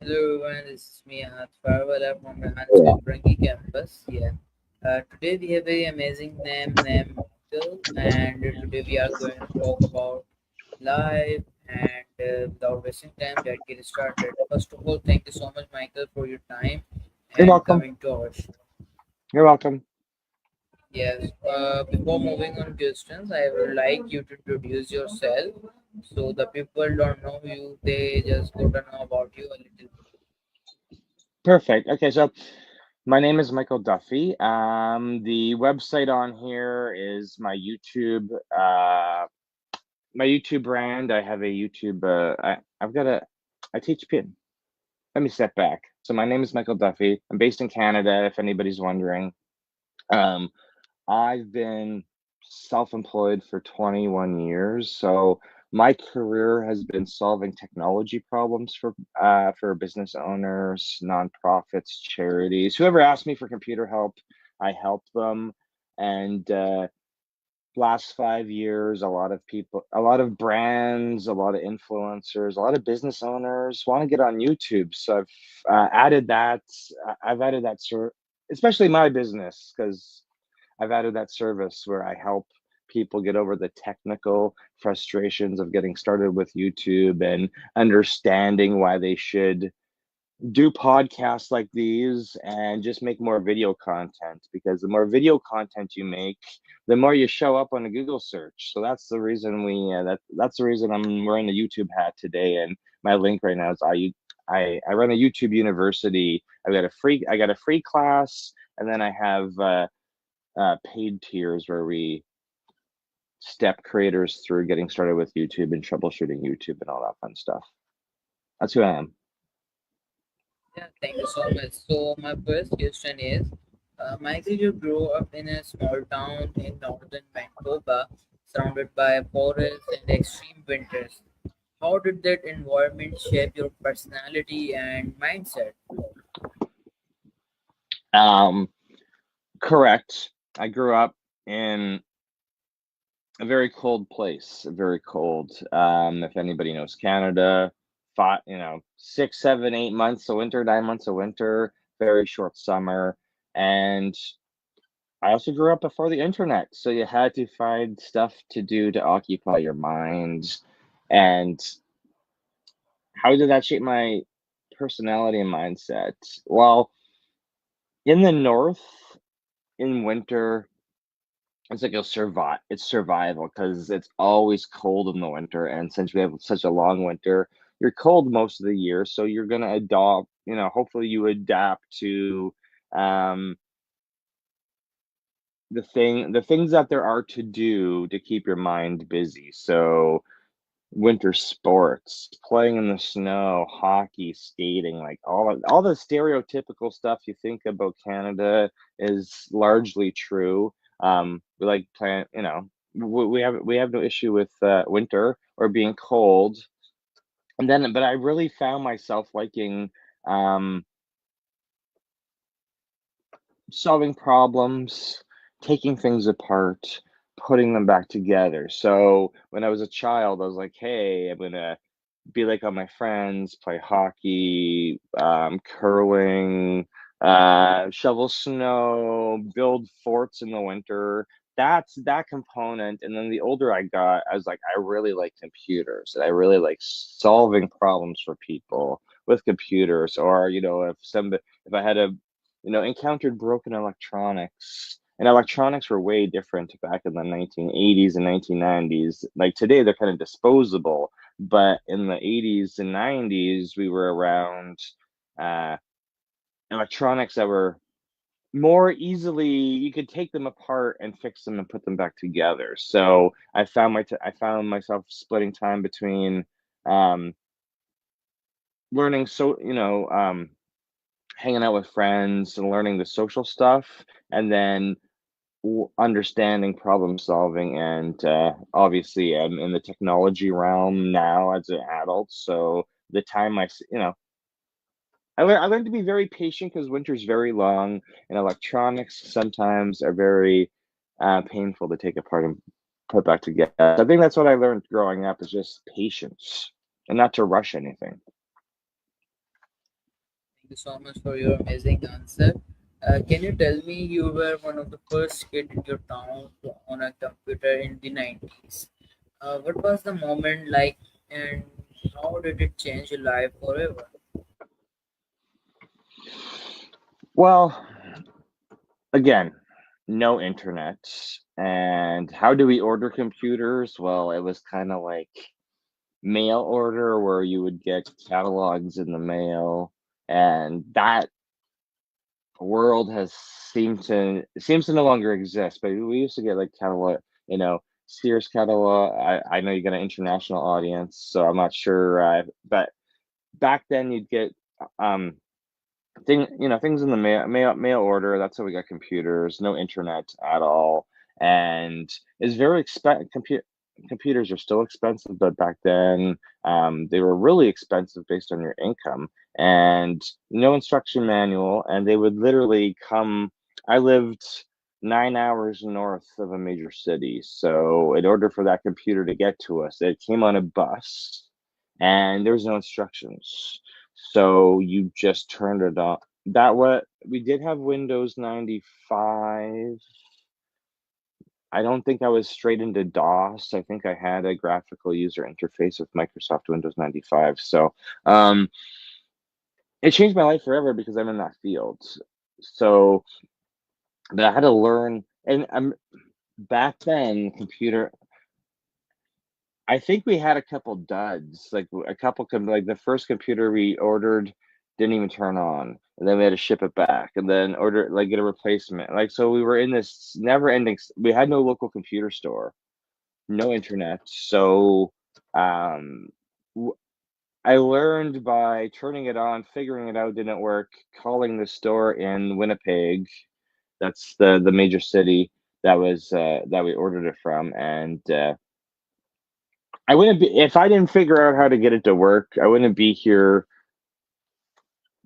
Hello everyone, this is me Ahad Fiverrwala from Rehan's Yeah. Korangi campus. Today we have a very amazing name named Michael, and today we are going to talk about life. And without wasting time, let's get started. First of all, thank you so much, Michael, for your time You're and welcome. coming to our show. You're welcome. Yes. Before moving on questions, I would like you to introduce yourself so the people don't know you; they just got to know about you a little. Perfect. Okay, so my name is Michael Duffy. The website on here is my YouTube brand. I have a YouTube. I've got a. I teach pin. Let me step back. So my name is Michael Duffy. I'm based in Canada. If anybody's wondering, um, I've been self-employed for 21 years. So my career has been solving technology problems for business owners, nonprofits, charities. Whoever asked me for computer help, I help them. And last 5 years, a lot of people, a lot of brands, a lot of influencers, a lot of business owners want to get on YouTube. So added that. I've added that, especially my business, because I've added that service where I help people get over the technical frustrations of getting started with YouTube and understanding why they should do podcasts like these and just make more video content, because the more video content you make, the more you show up on a Google search. So that's the reason that's the reason I'm wearing the YouTube hat today. And my link right now is I run a YouTube university. I got a free class, and then I have paid tiers where we step creators through getting started with YouTube and troubleshooting YouTube and all that fun stuff. That's who I am. Yeah, thank you so much. So my first question is, Michael, you grew up in a small town in northern Manitoba, surrounded by forests and extreme winters. How did that environment shape your personality and mindset? Um, Correct. I grew up in a very cold place, very cold. If anybody knows Canada, 6, 7, 8 months of winter, 9 months of winter, very short summer. And I also grew up before the internet, so you had to find stuff to do to occupy your mind. And how did that shape my personality and mindset? Well, in the north, in winter, it's like it's survival, because it's always cold in the winter. And since we have such a long winter, you're cold most of the year. So you're gonna adopt, hopefully you adapt to um the things that there are to do to keep your mind busy. So winter sports, playing in the snow, hockey, skating, like all the stereotypical stuff you think about Canada is largely true. We like playing, we have no issue with winter or being cold. But I really found myself liking um, solving problems, taking things apart, putting them back together. So when I was a child, I was like, hey, I'm gonna be like all my friends, play hockey, curling, shovel snow, build forts in the winter. That's that component. And then the older I got, I was like, I really like computers, and I really like solving problems for people with computers. Or, if I had encountered broken electronics. And electronics were way different back in the 1980s and 1990s. Like today, they're kind of disposable, but in the 80s and 90s, we were around uh, electronics that were more easily, you could take them apart and fix them and put them back together. So I found myself splitting time between um, learning, hanging out with friends and learning the social stuff, and then understanding problem solving. And obviously I'm in the technology realm now as an adult, so the time I learned to be very patient, because winter's very long and electronics sometimes are very painful to take apart and put back together. I think that's what I learned growing up, is just patience and not to rush anything. you so much for your amazing answer. Can you tell me you were one of the first kid in your town to own a computer in the 90s? What was the moment like and how did it change your life forever? Well, again, no internet. And how do we order computers? Well, it was kind of like mail order where you would get catalogs in the mail, and that world has seems to no longer exist. But we used to get like catalog, you know, Sears catalog. I know you got an international audience, so I'm not sure, but back then you'd get um things in the mail order. That's how we got computers. No internet at all, and it's very expensive. Computers are still expensive, but back then they were really expensive based on your income, and no instruction manual. And they would literally come. I lived 9 hours north of a major city, so in order for that computer to get to us, it came on a bus, and there was no instructions, so you just turned it on. That what we did have Windows 95. I don't think I was straight into DOS. I think I had a graphical user interface with Microsoft Windows 95. So it changed my life forever because I'm in that field. So, but I had to learn, and back then, I think we had a couple duds, like a couple, like the first computer we ordered didn't even turn on, and then we had to ship it back, and then order like get a replacement. Like so, we were in this never-ending. We had no local computer store, no internet, so um, w- I learned by turning it on, figuring it out didn't work, calling the store in Winnipeg. That's the major city that we ordered it from, and I wouldn't be if I didn't figure out how to get it to work. I wouldn't be here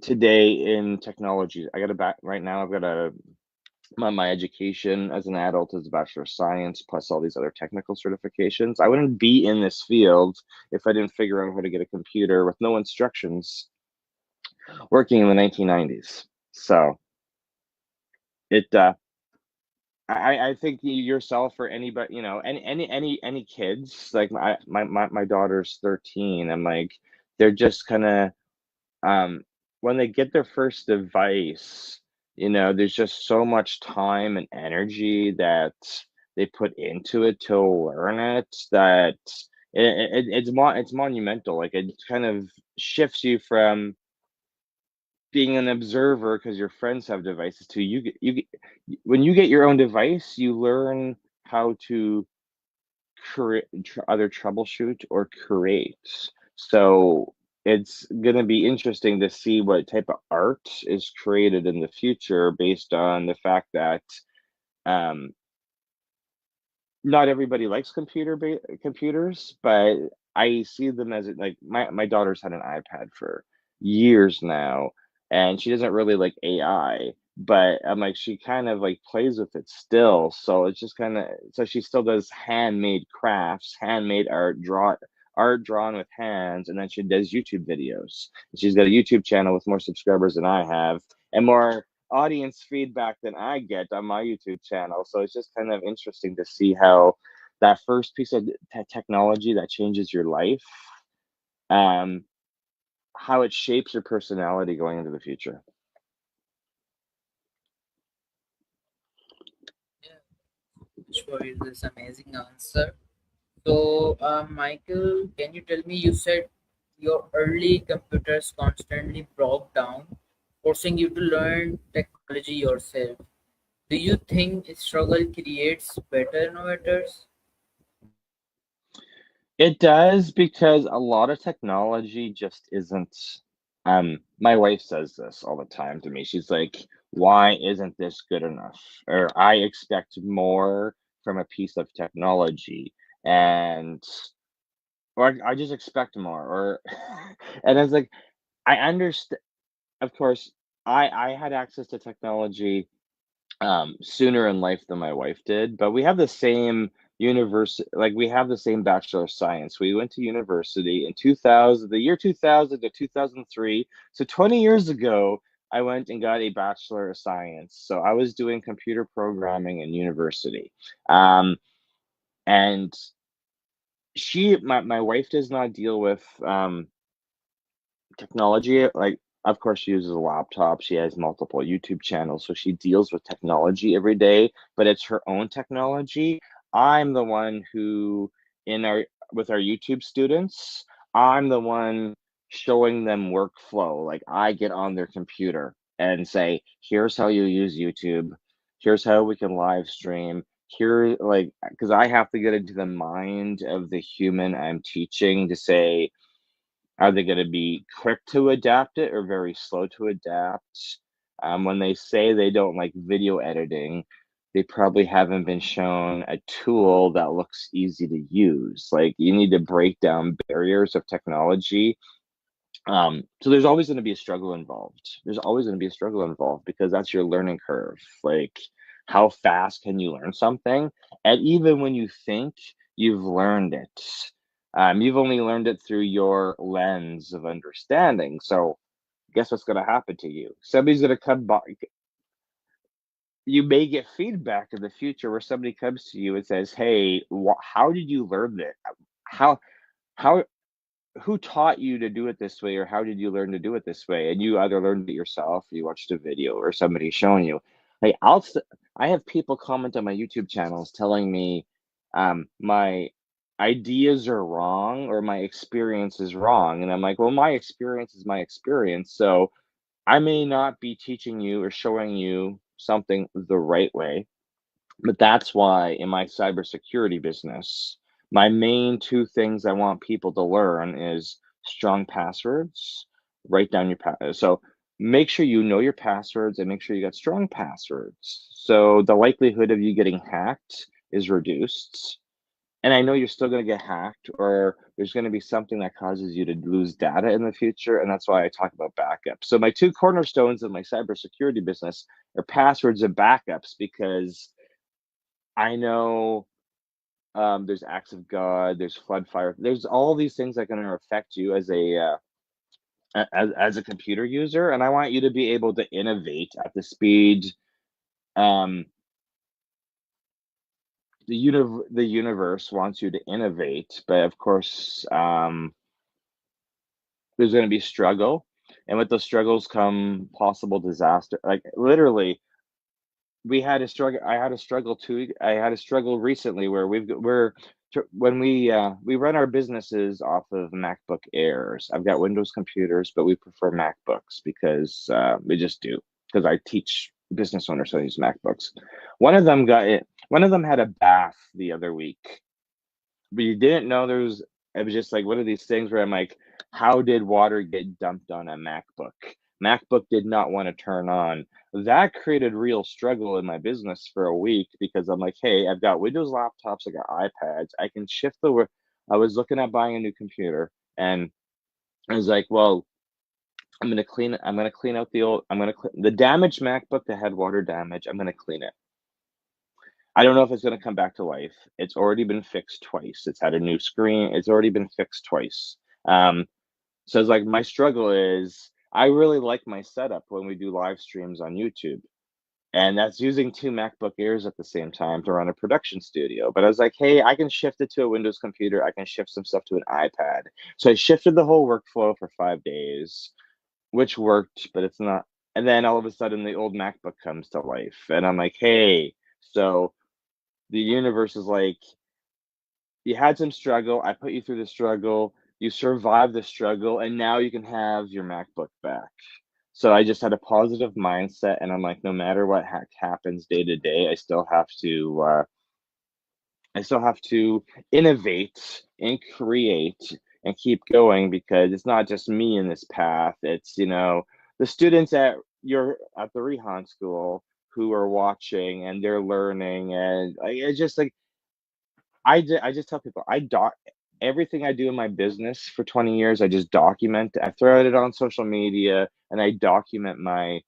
today in technology. I got a back right now. I've got my education as an adult is a Bachelor of Science plus all these other technical certifications. I wouldn't be in this field if I didn't figure out how to get a computer with no instructions working in the 1990s. So it I think yourself or anybody, any kids like my daughter's 13. I'm like they're just kind of um, when they get their first device, there's just so much time and energy that they put into it to learn it that it's monumental. Like it kind of shifts you from being an observer because your friends have devices to when you get your own device, you learn how to either troubleshoot or create. So it's going to be interesting to see what type of art is created in the future based on the fact that um, not everybody likes computers, but I see them as like my daughter's had an iPad for years now, and she doesn't really like AI, but I'm like she kind of like plays with it still, so it's just kind of so she still does handmade crafts, handmade art drawn with hands, and then she does YouTube videos. She's got a YouTube channel with more subscribers than I have, and more audience feedback than I get on my YouTube channel. So it's just kind of interesting to see how that first piece of technology that changes your life, um, how it shapes your personality going into the future. Yeah, much for this amazing answer. So, Michael, can you tell me? You said your early computers constantly broke down, forcing you to learn technology yourself. Do you think struggle creates better innovators? It does because a lot of technology just isn't. My wife says this all the time to me. She's like, "Why isn't this good enough?" Or I expect more from a piece of technology, and or I just expect more. Or and I was like, I understand. Of course, I had access to technology sooner in life than my wife did, but we have the same. university, like we have the same Bachelor of Science. We went to university in 2000, the year 2000 to 2003. So 20 years ago, I went and got a Bachelor of Science. So I was doing computer programming in university. And my wife does not deal with technology. Like, of course, she uses a laptop. She has multiple YouTube channels, so she deals with technology every day, but it's her own technology. I'm the one who, in our with our YouTube students, I'm the one showing them workflow. Like, I get on their computer and say, here's how you use YouTube. Here's how we can live stream. Here, like, because I have to get into the mind of the human I'm teaching to say, are they going to be quick to adapt it or very slow to adapt? When they say they don't like video editing, they probably haven't been shown a tool that looks easy to use. Like, you need to break down barriers of technology. So there's always going to be a struggle involved. There's always going to be a struggle involved because that's your learning curve. Like, how fast can you learn something? And even when you think you've learned it, you've only learned it through your lens of understanding. So guess what's going to happen to you? Somebody's going to come by. You may get feedback in the future where somebody comes to you and says, "Hey, how did you learn that? How how who taught you to do it this way, or how did you learn to do it this way?" And you either learned it yourself, you watched a video, or somebody showing you. Like, I have people comment on my YouTube channels telling me my ideas are wrong or my experience is wrong, and I'm like, well, my experience is my experience, so I may not be teaching you or showing you something the right way, but that's why in my cybersecurity business, my main two things I want people to learn is strong passwords. Write down your so make sure you know your passwords and make sure you got strong passwords. So the likelihood of you getting hacked is reduced. And I know you're still going to get hacked, or there's going to be something that causes you to lose data in the future. And that's why I talk about backups. So my two cornerstones of my cybersecurity business are passwords and backups, because I know there's acts of God, there's flood fire, there's all these things that are going to affect you as as a computer user, and I want you to be able to innovate at the speed um, the universe wants you to innovate. But of course, there's going to be struggle, and with those struggles come possible disaster. Like, literally, we had a struggle. I had a struggle too. I had a struggle recently where when we run our businesses off of MacBook Airs. I've got Windows computers, but we prefer MacBooks because we just do, because I teach business owners how to use MacBooks. One of them had a bath the other week, but you didn't know there was. It was just like one of these things where I'm like, how did water get dumped on a MacBook? MacBook did not want to turn on. That created real struggle in my business for a week, because I'm like, hey, I've got Windows laptops, I got iPads, I can shift the work. I was looking at buying a new computer, and I was like, well, I'm gonna clean out the damaged MacBook that had water damage. I'm gonna clean it. I don't know if it's going to come back to life. It's already been fixed twice. It's had a new screen. It's already been fixed twice. Um, so it's like, my struggle is, I really like my setup when we do live streams on YouTube. And that's using two MacBook Airs at the same time to run a production studio. But I was like, hey, I can shift it to a Windows computer. I can shift some stuff to an iPad. So I shifted the whole workflow for 5 days, which worked, but it's not. And then all of a sudden, the old MacBook comes to life. And I'm like, hey, so the universe is like, you had some struggle. I put you through the struggle. You survived the struggle, and now you can have your MacBook back. So I just had a positive mindset, and I'm like, no matter what happens day to day, I still have to innovate and create and keep going, because it's not just me in this path. It's, the students at the Rehan school who are watching and they're learning, and it's just like, I just tell people, everything I do in my business for 20 years. I just document. I throw it on social media, and I document my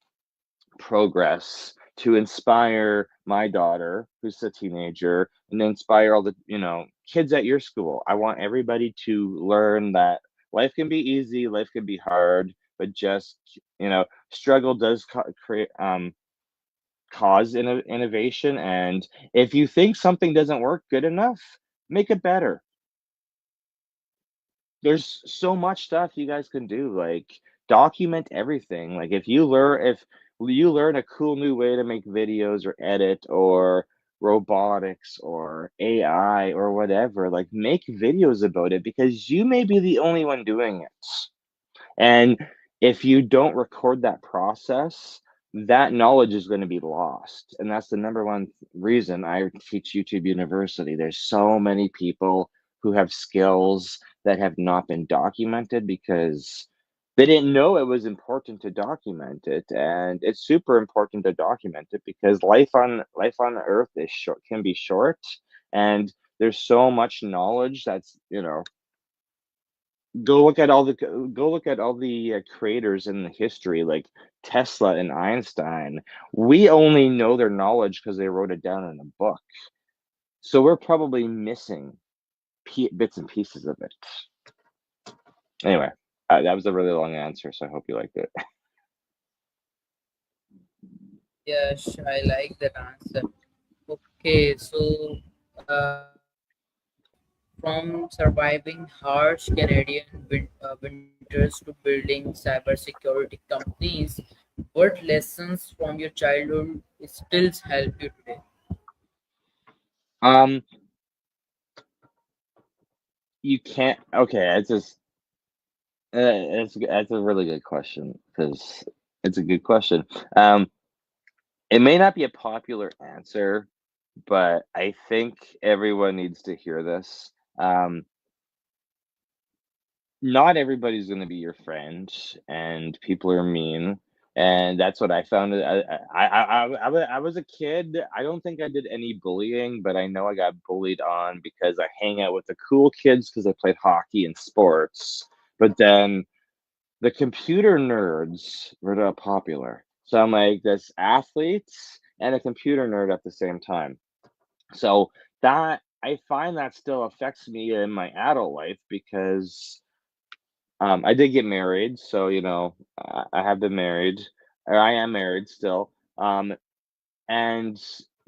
progress to inspire my daughter, who's a teenager, and inspire all the, kids at your school. I want everybody to learn that life can be easy, life can be hard, but just, struggle does create cause innovation. And if you think something doesn't work good enough, make it better. There's so much stuff you guys can do, like, document everything. Like, if you learn a cool new way to make videos or edit or robotics or AI or whatever, like, make videos about it because you may be the only one doing it. And if you don't record that process, that knowledge is going to be lost. And that's the number one reason I teach YouTube University. There's so many people who have skills that have not been documented because they didn't know it was important to document it. And it's super important to document it because life on earth is short, can be short, and there's so much knowledge that's, go look at all the creators in the history, like Tesla and Einstein. We only know their knowledge because they wrote it down in a book. So we're probably missing bits and pieces of it. Anyway, that was a really long answer, so I hope you liked it. Yes, I like that answer. Okay, so from surviving harsh Canadian winters to building cybersecurity companies, what lessons from your childhood still help you today? Um, you can't. Okay, that's a really good question because it's a good question. Um, it may not be a popular answer, but I think everyone needs to hear this. Um, Not everybody's gonna be your friend, and people are mean, and that's what I found. I was a kid. I don't think I did any bullying, but I know I got bullied on because I hang out with the cool kids because I played hockey and sports. But then the computer nerds were not popular, so I'm like this athlete and a computer nerd at the same time. So that I find that still affects me in my adult life because I did get married, so, I have been married, or I am married still. And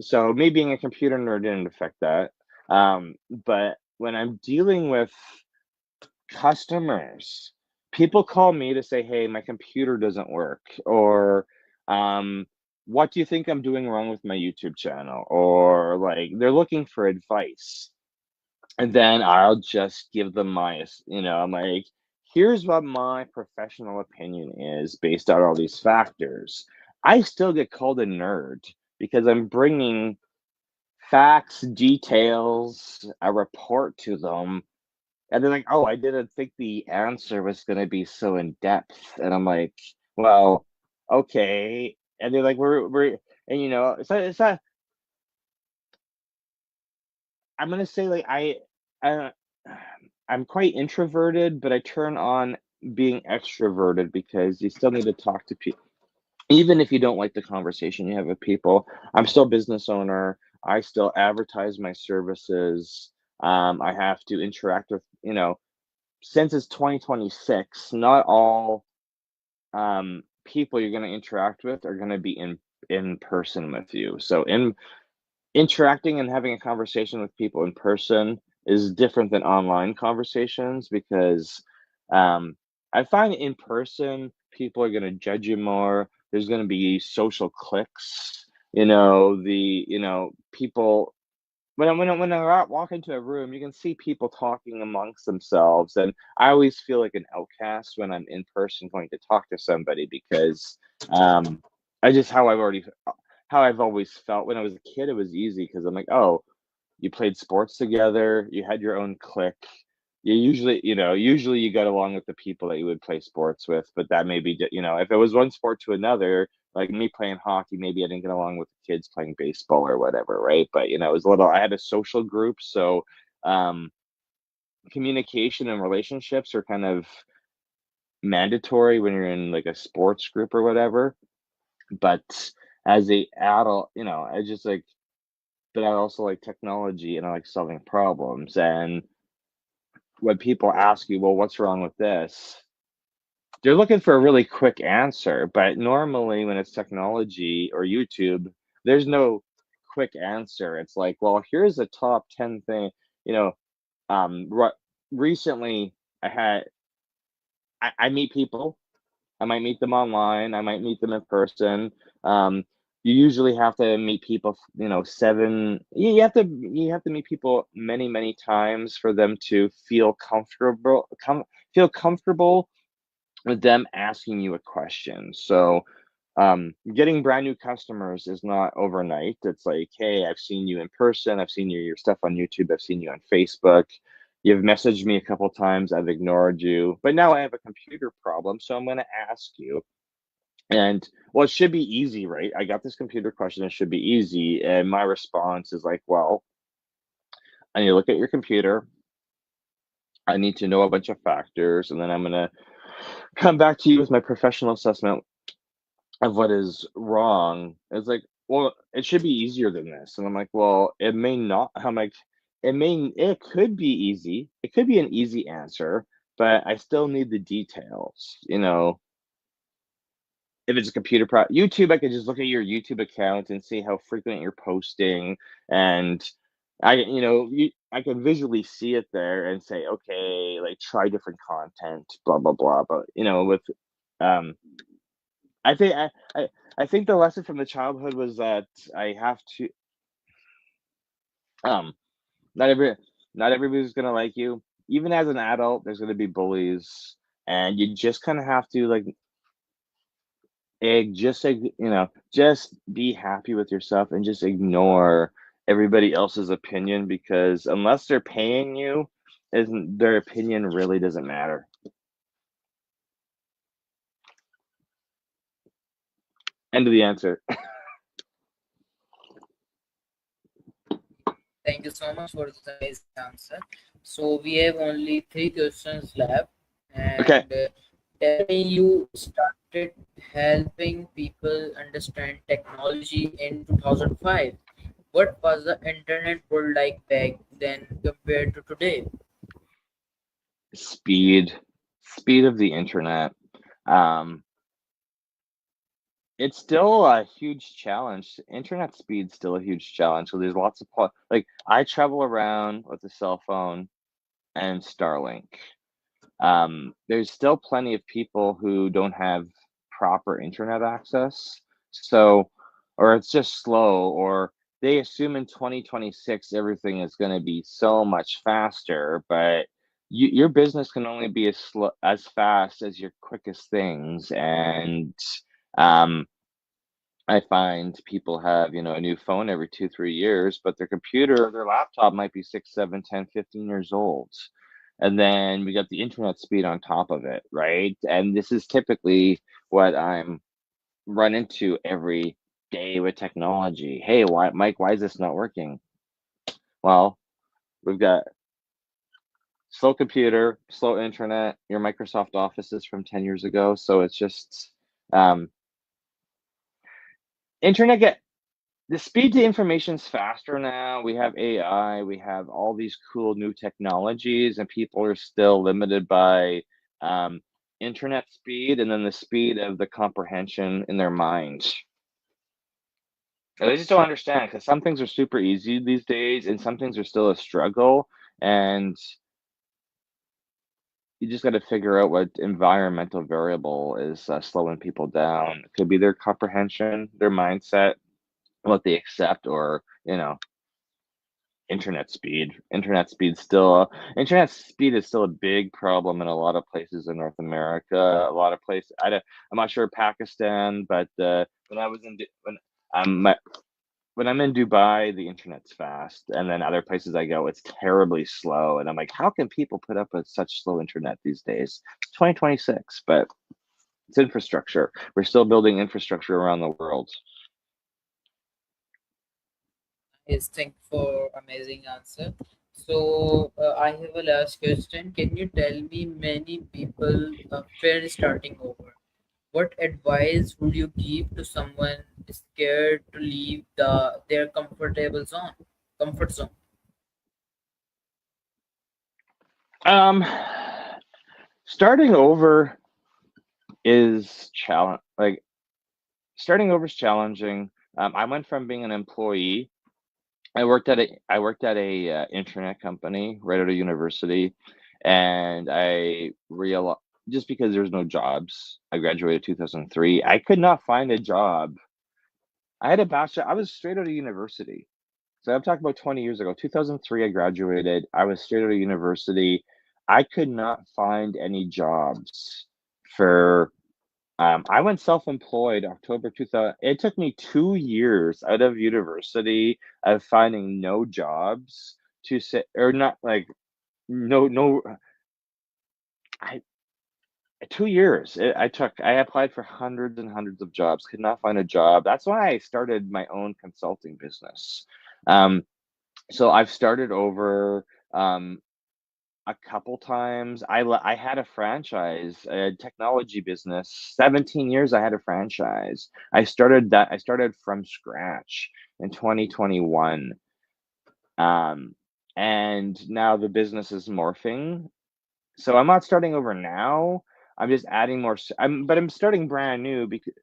so me being a computer nerd didn't affect that. But when I'm dealing with customers, people call me to say, "Hey, my computer doesn't work," or, um, "What do you think I'm doing wrong with my YouTube channel?" Or, like, they're looking for advice. And then I'll just give them I'm like, here's what my professional opinion is based on all these factors. I still get called a nerd because I'm bringing facts, details, a report to them. And they're like, oh, I didn't think the answer was going to be so in depth. And I'm like, well, okay. And they're like, and it's not, I'm going to say like, I I'm quite introverted, but I turn on being extroverted because you still need to talk to people. Even if you don't like the conversation you have with people, I'm still a business owner. I still advertise my services. I have to interact with, since it's 2026, not all people you're going to interact with are going to be in person with you. So interacting and having a conversation with people in person is different than online conversations because I find in person people are going to judge you more. There's going to be social cliques. People when I walk into a room, you can see people talking amongst themselves, and I always feel like an outcast when I'm in person going to talk to somebody because I just how I've always felt when I was a kid. It was easy because I'm like, oh, you played sports together, you had your own clique. Usually you got along with the people that you would play sports with, but that may be, if it was one sport to another, like me playing hockey, maybe I didn't get along with the kids playing baseball or whatever, right? But it was I had a social group, so um, communication and relationships are kind of mandatory when you're in like a sports group or whatever. But as a adult, I just like, but I also like technology and I like solving problems. And when people ask you, well, what's wrong with this? They're looking for a really quick answer. But normally when it's technology or YouTube, there's no quick answer. It's like, well, here's a top 10 thing, you know, re- recently I had, I meet people. I might meet them online. I might meet them in person. Um, you usually have to meet people, seven. You have to meet people many times for them to feel comfortable with them asking you a question. So, getting brand new customers is not overnight. It's like, hey, I've seen you in person. I've seen your stuff on YouTube. I've seen you on Facebook. You've messaged me a couple times. I've ignored you. But now I have a computer problem, so I'm going to ask you. And well, it should be easy, right? I got this computer question. It should be easy. And my response is like, well, I need to look at your computer. I need to know a bunch of factors. And then I'm going to come back to you with my professional assessment of what is wrong. It's like, well, it should be easier than this. And I'm like, well, it may not. I'm like, it could be easy. It could be an easy answer, but I still need the details. If it's a YouTube, I could just look at your YouTube account and see how frequent you're posting, and I can visually see it there and say, okay, like try different content, blah blah blah. But with um, I think I think the lesson from the childhood was that I have to um not every not everybody's gonna like you. Even as an adult, there's gonna be bullies, and you just kind of have to like just be happy with yourself and just ignore everybody else's opinion, because unless they're paying you, isn't their opinion really doesn't matter. End of the answer. Thank you so much for this amazing answer. So we have only three questions left, Okay. and tell me, you started helping people understand technology in 2005. What was the internet world like back then compared to today? Speed. Speed of the internet. Um, it's still a huge challenge. Internet speed's still a huge challenge. So there's lots of like I travel around with a cell phone and Starlink. There's still plenty of people who don't have proper internet access. So, or it's just slow, or they assume in 2026 everything is going to be so much faster, but your business can only be as fast as your quickest things. And um, I find people have, a new phone every 2, 3 years, but their computer, their laptop might be 6, 7, 10, 15 years old. And then we got the internet speed on top of it, right? And this is typically what I'm run into every day with technology. Hey, Mike, why is this not working? Well, we've got slow computer, slow internet, your Microsoft Office is from 10 years ago. So it's just um, internet get the speed to information's faster now. We have AI, we have all these cool new technologies, and people are still limited by um, internet speed and then the speed of the comprehension in their minds. And they just don't understand, because some things are super easy these days, and some things are still a struggle. And you just got to figure out what environmental variable is slowing people down. It could be their comprehension, their mindset, what they accept, or internet speed is still a big problem in a lot of places in North America. A lot of places, I'm not sure Pakistan, but when I was in when I'm when I'm in Dubai, the internet's fast, and then other places I go, it's terribly slow. And I'm like, how can people put up with such slow internet these days? It's 2026, but it's infrastructure. We're still building infrastructure around the world. Yes, thank you for amazing answer. So I have a last question. Can you tell me, many people fear starting over? What advice would you give to someone scared to leave their comfort zone? Um, starting over is challenge. Like starting over is challenging. I went from being an employee. I worked at a internet company right out of university, and I realized just because there's no jobs. I graduated 2003. I could not find a job. I had a bachelor. I was straight out of university. So I'm talking about 20 years ago. 2003, I graduated. I was straight out of university. I could not find any jobs for I went self-employed October 2000. It took me 2 years out of university of finding no jobs to say, or not like no. I 2 years. I applied for hundreds and hundreds of jobs, could not find a job. That's why I started my own consulting business. Um, so I've started over. A couple times. I had a franchise, a technology business. 17 years I had a franchise. I started from scratch in 2021. Um, and now the business is morphing. So I'm not starting over now. I'm just adding more. But I'm starting brand new because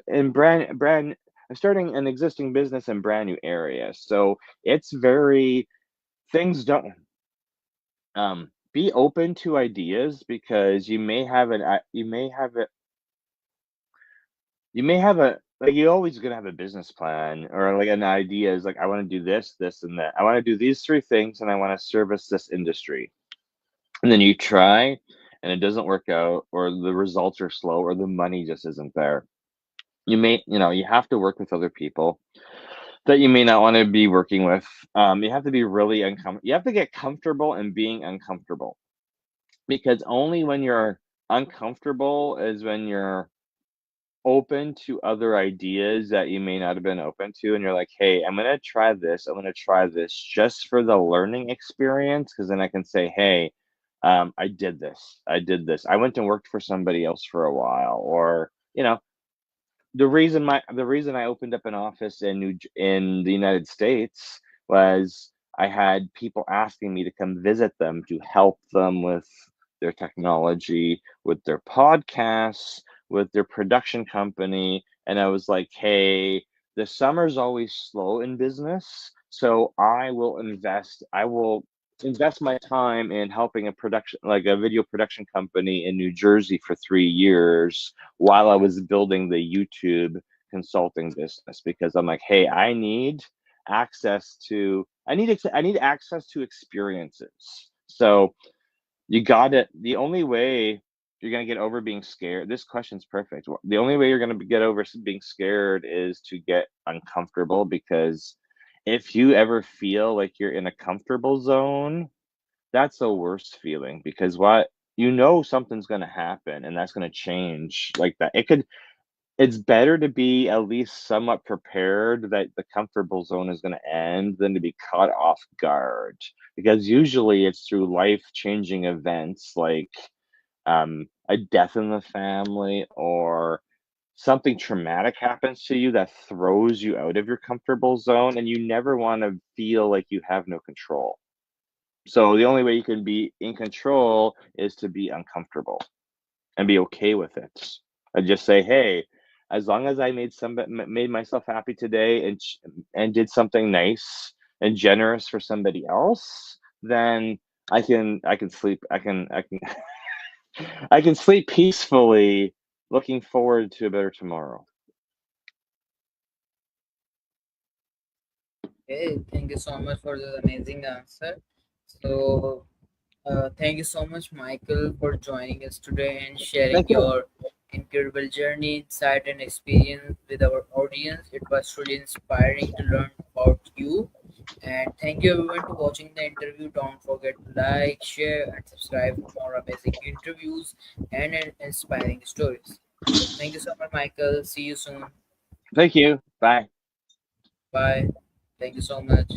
in brand. I'm starting an existing business in brand new areas. So it's very things don't be open to ideas because you may have a like you're always gonna have a business plan or like an idea is like I want to do this, this, and that. I want to do these three things and I want to service this industry. And then you try and it doesn't work out, or the results are slow, or the money just isn't there. You have to work with other people that you may not want to be working with. You have to be really uncomfortable. You have to get comfortable in being uncomfortable, because only when you're uncomfortable is when you're open to other ideas that you may not have been open to, and you're like, hey, I'm going to try this just for the learning experience, because then I can say, hey, I did this, I went and worked for somebody else for a while, or the reason I opened up an office in the United States was I had people asking me to come visit them to help them with their technology, with their podcasts, with their production company, and I was like, "Hey, the summer's always slow in business, so I will invest my time in helping a video production company in New Jersey for 3 years while I was building the YouTube consulting business, because I'm like, hey, I need access to experiences. So you got it. The only way you're gonna get over being scared. This question's perfect. The only way you're gonna get over being scared is to get uncomfortable, because if you ever feel like you're in a comfortable zone, that's the worst feeling, because something's going to happen and that's going to change like that. It's better to be at least somewhat prepared that the comfortable zone is going to end than to be caught off guard, because usually it's through life changing events like a death in the family, or something traumatic happens to you that throws you out of your comfortable zone, and you never want to feel like you have no control. So the only way you can be in control is to be uncomfortable and be okay with it. And just say, "Hey, as long as I made myself happy today, and did something nice and generous for somebody else, then I can sleep. I can I can sleep peacefully, looking forward to a better tomorrow." Okay, thank you so much for the amazing answer. So, thank you so much, Michael, for joining us today and sharing Thank you. your incredible journey, insight, and experience with our audience. It was truly inspiring to learn about you. And thank you, everyone, to watching the interview. Don't forget to like, share, and subscribe for more amazing interviews and inspiring stories. So, thank you so much, Michael. See you soon. Thank you. Bye. Bye. Thank you so much.